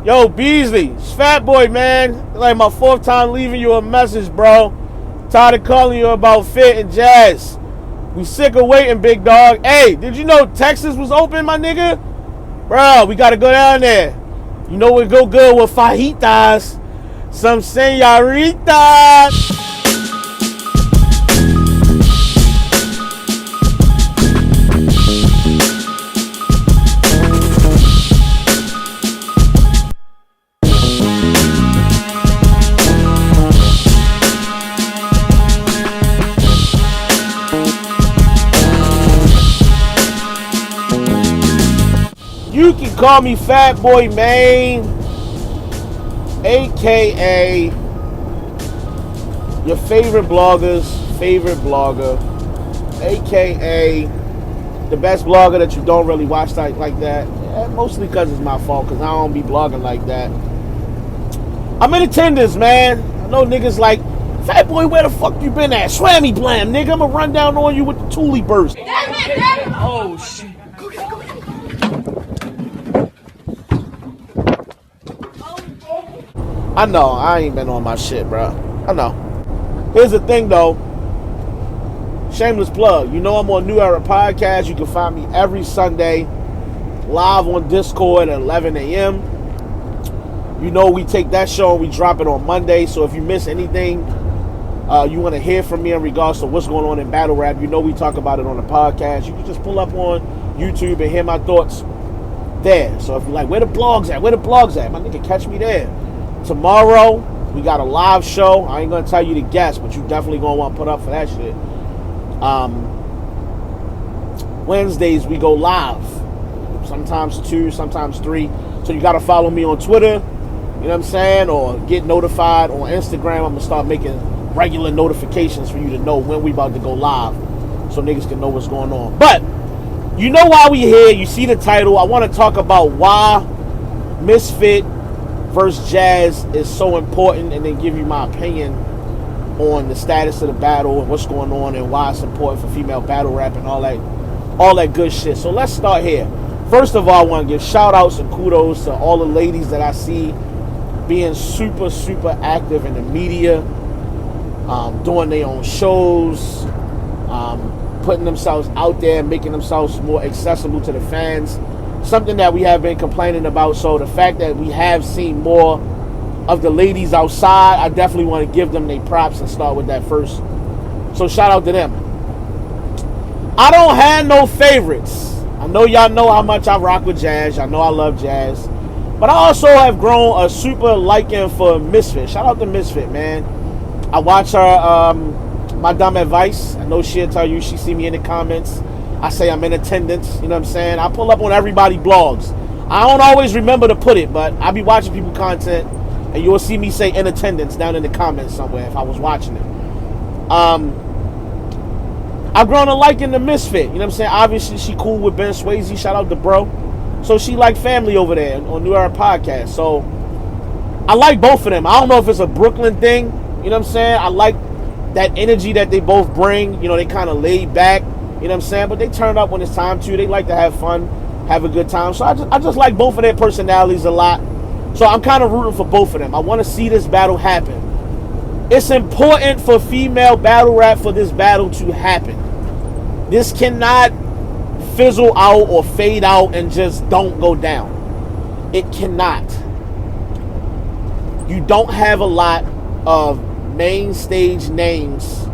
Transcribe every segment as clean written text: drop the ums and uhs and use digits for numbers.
Yo, Beasley, it's Fat Boy, man. Like my fourth time leaving you a message, bro. Tired of calling you about Fit and Jazz. We sick of waiting, big dog. Hey, did you know Texas was open, my nigga? Bro, we gotta go down there. You know we go good with fajitas. Some senoritas. You can call me Fat Boy Maine, aka your favorite blogger's favorite blogger, aka the best blogger that you don't really watch like that. Mostly because it's my fault, because I don't be blogging like that. I'm in attendance, man. I know niggas like, Fat Boy, where the fuck you been at? Swammy blam, nigga. I'ma run down on you with the Thule burst. Oh, shit. I know, I ain't been on my shit, bro. I know. Here's the thing, though. Shameless plug. You know I'm on New Era Podcast. You can find me every Sunday live on Discord at 11 a.m. You know we take that show and we drop it on Monday. So if you miss anything, you want to hear from me in regards to what's going on in battle rap, you know we talk about it on the podcast. You can just pull up on YouTube and hear my thoughts there. So if you're like, where the blogs at? Where the blogs at? My nigga, catch me there. Tomorrow, we got a live show. I ain't going to tell you the guest, but you definitely going to want to put up for that shit. Wednesdays, we go live. Sometimes 2, sometimes 3. So you got to follow me on Twitter, you know what I'm saying? Or get notified on Instagram. I'm going to start making regular notifications for you to know when we about to go live so niggas can know what's going on. But, you know why we here. You see the title. I want to talk about why Misfit versus Jazz is so important, and then give you my opinion on the status of the battle and what's going on and why it's important for female battle rap and all that good shit. So let's start here. First of all, I want to give shout outs and kudos to all the ladies that I see being super, super active in the media, doing their own shows, putting themselves out there, making themselves more accessible to the fans. Something that we have been complaining about. So the fact that we have seen more of the ladies outside, I definitely want to give them their props and start with that first. So shout out to them. I don't have no favorites. I know y'all know how much I rock with Jazz. I know I love Jazz. But I also have grown a super liking for Misfit. Shout out to Misfit, man. I watch her My Dumb Advice. I know she'll tell you, she see me in the comments. I say I'm in attendance, you know what I'm saying? I pull up on everybody's blogs. I don't always remember to put it, but I be watching people content, and you'll see me say in attendance down in the comments somewhere if I was watching it. I've grown to liking the Misfit, you know what I'm saying? Obviously, she cool with Ben Swayze, shout out to bro. So she like family over there on New Era Podcast. So I like both of them. I don't know if it's a Brooklyn thing, you know what I'm saying? I like that energy that they both bring. You know, they kind of laid back. You know what I'm saying? But they turn up when it's time to. They like to have fun, have a good time. So I just like both of their personalities a lot. So I'm kind of rooting for both of them. I want to see this battle happen. It's important for female battle rap for this battle to happen. This cannot fizzle out or fade out and just don't go down. It cannot. You don't have a lot of main stage names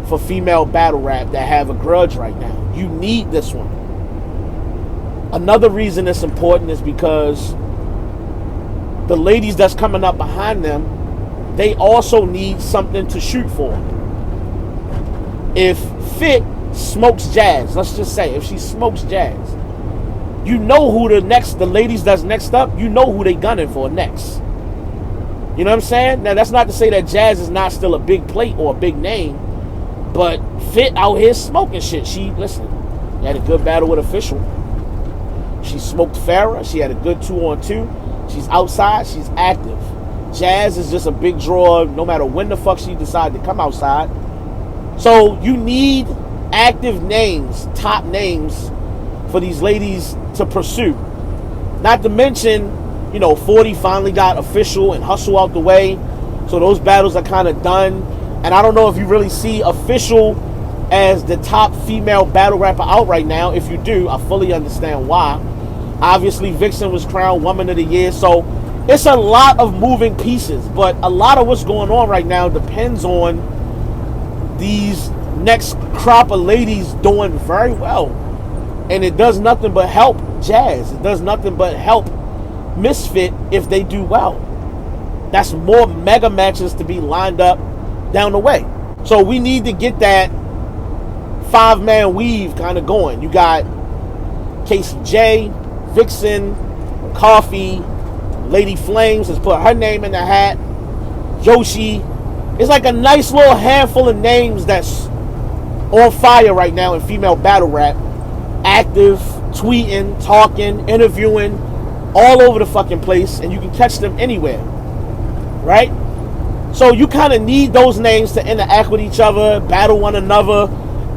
for female battle rap that have a grudge right now. You need this one. Another reason it's important is because the ladies that's coming up behind them, they also need something to shoot for. If Fit smokes Jazz, let's just say, if she smokes Jazz, you know who the ladies that's next up, you know who they gunning for next. You know what I'm saying? Now, that's not to say that Jazz is not still a big plate or a big name, but Fit out here smoking shit. She had a good battle with Official. She smoked Farrah. She had a good 2-on-2. She's outside. She's active. Jazz is just a big draw no matter when the fuck she decided to come outside. So you need active names, top names for these ladies to pursue. Not to mention 40 finally got official and Hustle out the way. So those battles are kind of done. And I don't know if you really see Official as the top female battle rapper out right now. If you do, I fully understand why. Obviously, Vixen was crowned Woman of the Year. So it's a lot of moving pieces. But a lot of what's going on right now depends on these next crop of ladies doing very well. And it does nothing but help Jazz. It does nothing but help Misfit if they do well. That's more mega matches to be lined up down the way. So we need to get that 5-man weave kind of going. You got Casey J, Vixen, Coffee, Lady Flames has put her name in the hat, Yoshi. It's like a nice little handful of names that's on fire right now in female battle rap. Active, tweeting, talking, interviewing, all over the fucking place, and you can catch them anywhere, right? So you kind of need those names to interact with each other, battle one another,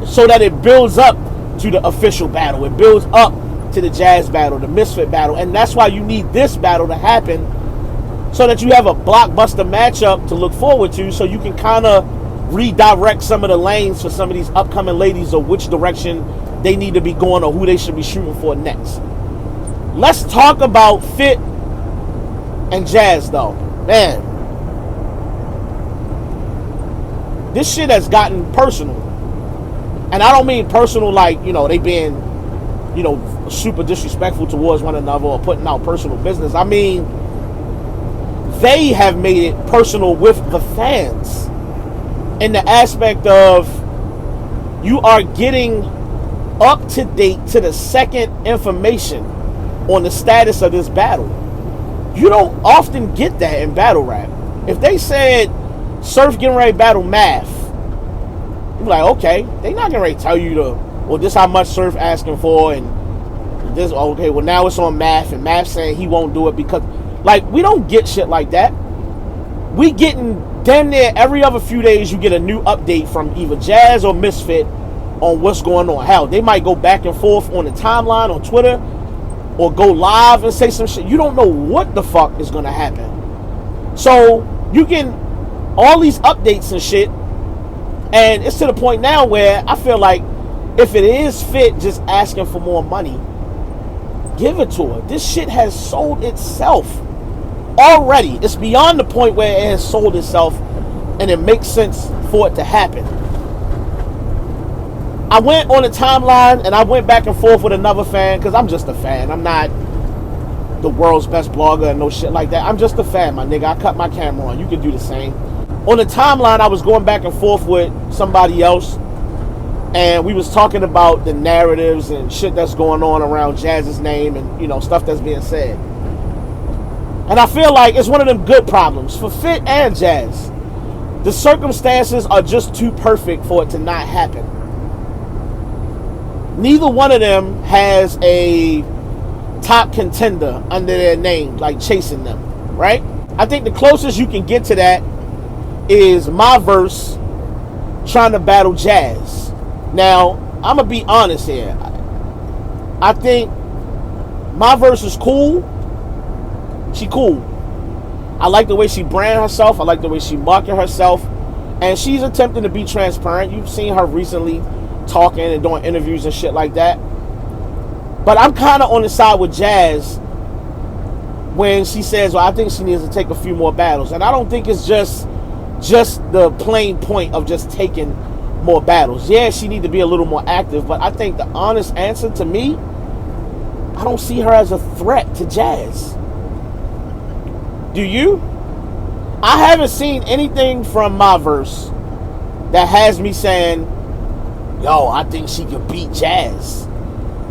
so that it builds up to the Official battle. It builds up to the Jazz battle, the Misfit battle, and that's why you need this battle to happen, so that you have a blockbuster matchup to look forward to, so you can kind of redirect some of the lanes for some of these upcoming ladies of which direction they need to be going or who they should be shooting for next. Let's talk about Fit and Jazz, though. Man, this shit has gotten personal. And I don't mean personal like, they being, super disrespectful towards one another or putting out personal business. I mean, they have made it personal with the fans in the aspect of you are getting up to date to the second information on the status of this battle. You don't often get that in battle rap. If they said Surf getting ready to battle Math, you're like, okay, they not getting ready to tell you this how much Surf asking for, and this, okay, well now it's on Math, and Math saying he won't do it because, we don't get shit like that. We getting damn near every other few days you get a new update from either Jazz or Misfit on what's going on. Hell, they might go back and forth on the timeline on Twitter or go live and say some shit. You don't know what the fuck is going to happen. So you get all these updates and shit, and it's to the point now where I feel like if it is Fit just asking for more money, give it to her. This shit has sold itself already. It's beyond the point where it has sold itself and it makes sense for it to happen. I went on the timeline and I went back and forth with another fan, because I'm just a fan. I'm not the world's best blogger and no shit like that. I'm just a fan, my nigga. I cut my camera on. You can do the same. On the timeline, I was going back and forth with somebody else, and we was talking about the narratives and shit that's going on around Jazz's name and, stuff that's being said. And I feel like it's one of them good problems for Fit and Jazz. The circumstances are just too perfect for it to not happen. Neither one of them has a top contender under their name, chasing them, right? I think the closest you can get to that is my verse trying to battle Jazz. Now, I'm going to be honest here. I think my verse is cool. She cool. I like the way she brand herself. I like the way she market herself. And she's attempting to be transparent. You've seen her recently talking and doing interviews and shit like that. But I'm kind of on the side with Jazz when she says, well, I think she needs to take a few more battles. And I don't think it's just the plain point of just taking more battles. Yeah, she need to be a little more active, but I think the honest answer to me, I don't see her as a threat to Jazz. Do you? I haven't seen anything from my verse that has me saying, yo, I think she could beat Jazz.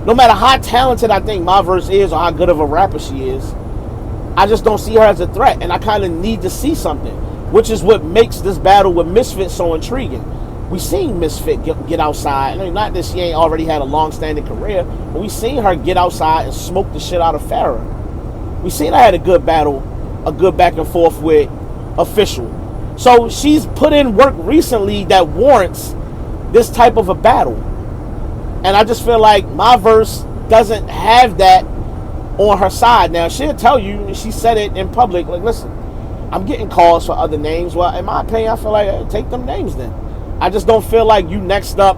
No matter how talented I think my verse is or how good of a rapper she is, I just don't see her as a threat, and I kind of need to see something, which is what makes this battle with Misfit so intriguing. We seen Misfit get outside. I mean, not that she ain't already had a long-standing career, but we seen her get outside and smoke the shit out of Farrah. We seen her had a good battle, a good back and forth with Official. So she's put in work recently that warrants this type of a battle. And I just feel like my verse doesn't have that on her side. Now, she'll tell you, and she said it in public, like, listen, I'm getting calls for other names. Well, in my opinion, I feel like, hey, take them names then. I just don't feel like you next up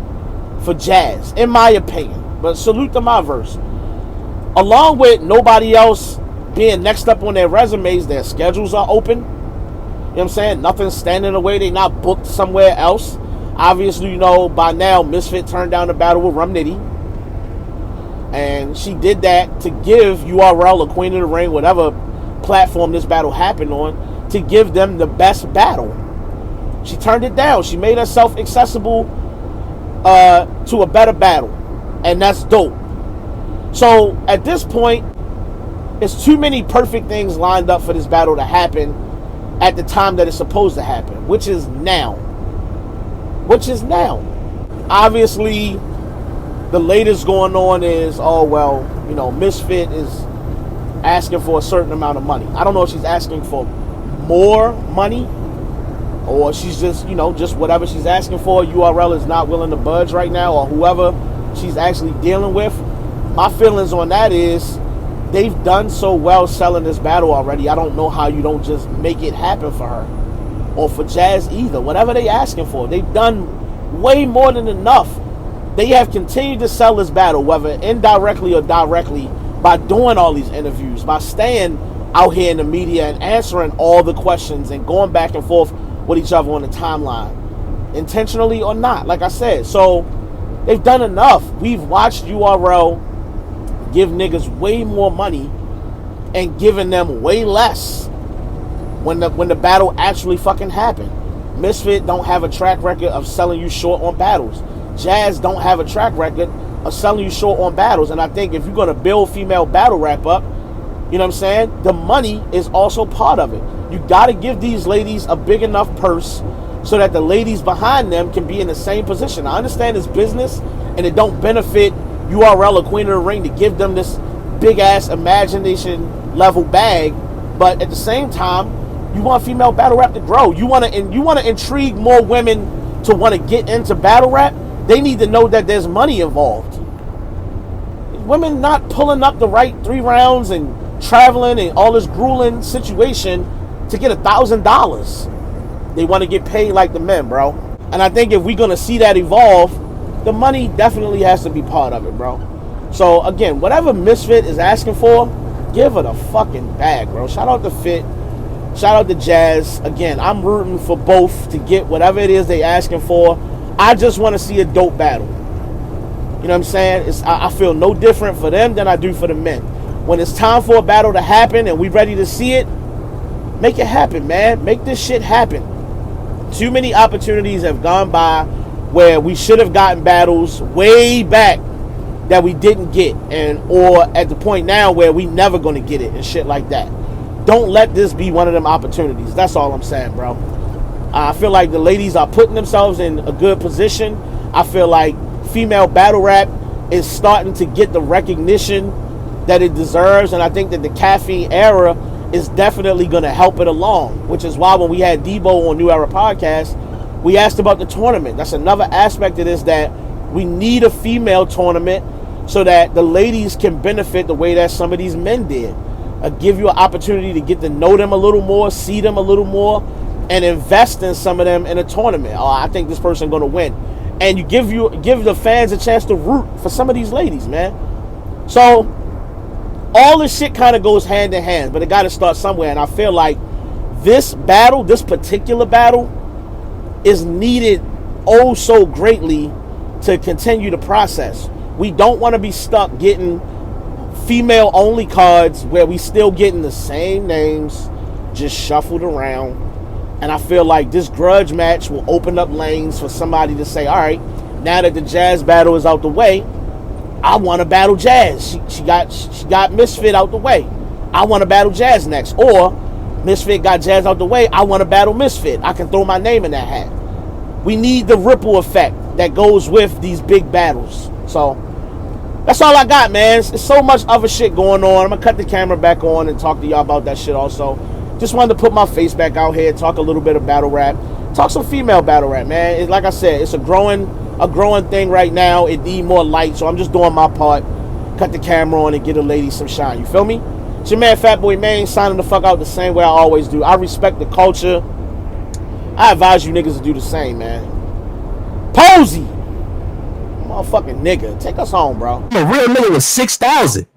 for Jazz, in my opinion. But salute to my verse. Along with nobody else being next up on their resumes, their schedules are open. You know what I'm saying? Nothing's standing in the way. They not booked somewhere else. Obviously, you know, by now, Misfit turned down the battle with Rum Nitty. And she did that to give URL, a Queen of the Ring, whatever platform this battle happened on, to give them the best battle. She turned it down. She made herself accessible to a better battle. And that's dope. So, at this point, it's too many perfect things lined up for this battle to happen at the time that it's supposed to happen, which is now. Obviously, the latest going on is, oh, well, you know, Misfit is asking for a certain amount of money. I don't know if she's asking for more money or she's just, you know, just whatever she's asking for. URL is not willing to budge right now, or whoever she's actually dealing with. My feelings on that is they've done so well selling this battle already. I don't know how you don't just make it happen for her or for Jazz either. Whatever they asking for, they've done way more than enough. They have continued to sell this battle, whether indirectly or directly, by doing all these interviews, by staying out here in the media and answering all the questions and going back and forth with each other on the timeline, intentionally or not, like I said. So they've done enough. We've watched URL give niggas way more money and giving them way less when the battle actually fucking happened. Misfit don't have a track record of selling you short on battles. Jazz don't have a track record of selling you short on battles. And I think if you're going to build female battle rap up, you know what I'm saying, the money is also part of it. You got to give these ladies a big enough purse so that the ladies behind them can be in the same position. I understand it's business and it don't benefit URL or Queen of the Ring to give them this big ass imagination level bag, but at the same time, you want female battle rap to grow. You want to intrigue more women to want to get into battle rap. They need to know that there's money involved. Women not pulling up the right 3 rounds and traveling and all this grueling situation to get $1,000. They want to get paid like the men, bro. And I think if we're going to see that evolve, the money definitely has to be part of it, bro. So, again, whatever Misfit is asking for, give her the fucking bag, bro. Shout out to Fit. Shout out to Jazz. Again, I'm rooting for both to get whatever it is they asking for. I just want to see a dope battle. You know what I'm saying? I feel no different for them than I do for the men. When it's time for a battle to happen and we ready to see it, make it happen, man. Make this shit happen. Too many opportunities have gone by where we should have gotten battles way back that we didn't get, and or at the point now where we never gonna get it and shit like that. Don't let this be one of them opportunities. That's all I'm saying, bro. I feel like the ladies are putting themselves in a good position. I feel like female battle rap is starting to get the recognition that it deserves, and I think that the caffeine era is definitely going to help it along, which is why when we had Debo on New Era Podcast, we asked about the tournament. That's another aspect of this, that we need a female tournament so that the ladies can benefit the way that some of these men did. Give you an opportunity to get to know them a little more, see them a little more, and invest in some of them in a tournament. Oh, I think this person going to win. And you give the fans a chance to root for some of these ladies, man. So all this shit kind of goes hand in hand, but it got to start somewhere. And I feel like this battle, this particular battle, is needed oh so greatly to continue the process. We don't want to be stuck getting female only cards where we still getting the same names just shuffled around. And I feel like this grudge match will open up lanes for somebody to say, all right, now that the Jazz battle is out the way, I want to battle Jazz. She got Misfit out the way. I want to battle Jazz next. Or Misfit got Jazz out the way. I want to battle Misfit. I can throw my name in that hat. We need the ripple effect that goes with these big battles. So that's all I got, man. There's so much other shit going on. I'm going to cut the camera back on and talk to y'all about that shit also. Just wanted to put my face back out here, talk a little bit of battle rap. Talk some female battle rap, man. Like I said, it's a growing thing right now. It need more light, so I'm just doing my part. cut the camera on and get a lady some shine. You feel me? It's your man Fatboy Main signing the fuck out the same way I always do. I respect the culture. I advise you niggas to do the same, man. Posey, motherfucking nigga, take us home, bro. I'm a real nigga with 6,000.